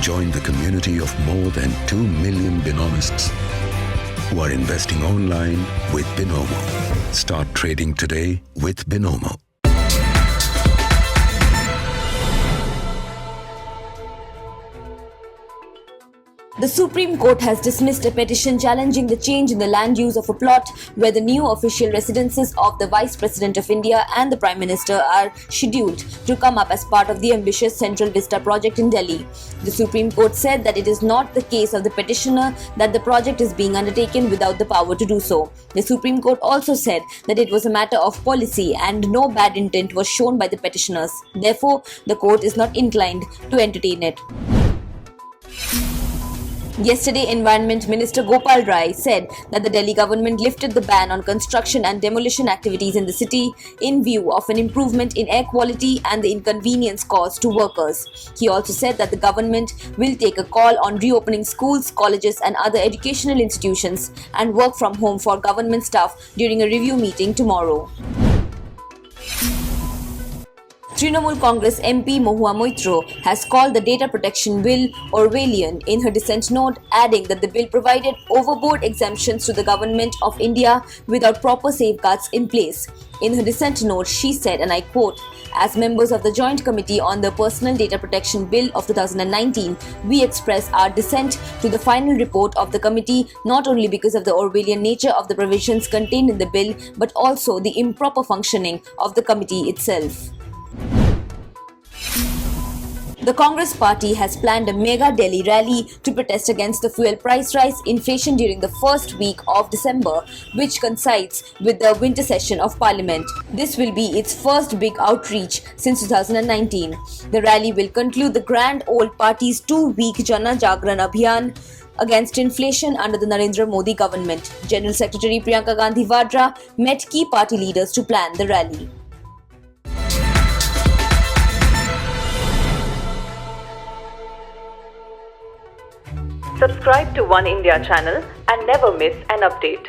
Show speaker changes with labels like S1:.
S1: Join the community of more than 2 million Binomists who are investing online with Binomo. Start trading today with Binomo.
S2: The Supreme Court has dismissed a petition challenging the change in the land use of a plot where the new official residences of the Vice President of India and the Prime Minister are scheduled to come up as part of the ambitious Central Vista project in Delhi. The Supreme Court said that it is not the case of the petitioner that the project is being undertaken without the power to do so. The Supreme Court also said that it was a matter of policy and no bad intent was shown by the petitioners. Therefore, the court is not inclined to entertain it. Yesterday, Environment Minister Gopal Rai said that the Delhi government lifted the ban on construction and demolition activities in the city in view of an improvement in air quality and the inconvenience caused to workers. He also said that the government will take a call on reopening schools, colleges and other educational institutions and work from home for government staff during a review meeting tomorrow. Trinamool Congress MP Mahua Moitro has called the Data Protection Bill Orwellian in her dissent note, adding that the bill provided overboard exemptions to the Government of India without proper safeguards in place. In her dissent note, she said, and I quote, "As members of the Joint Committee on the Personal Data Protection Bill of 2019, we express our dissent to the final report of the committee not only because of the Orwellian nature of the provisions contained in the bill, but also the improper functioning of the committee itself." The Congress party has planned a mega Delhi rally to protest against the fuel price rise inflation during the first week of December, which coincides with the winter session of Parliament. This will be its first big outreach since 2019. The rally will conclude the grand old party's 2-week Jana Jagran Abhiyan against inflation under the Narendra Modi government. General Secretary Priyanka Gandhi Vadra met key party leaders to plan the rally.
S3: Subscribe to One India channel and never miss an update.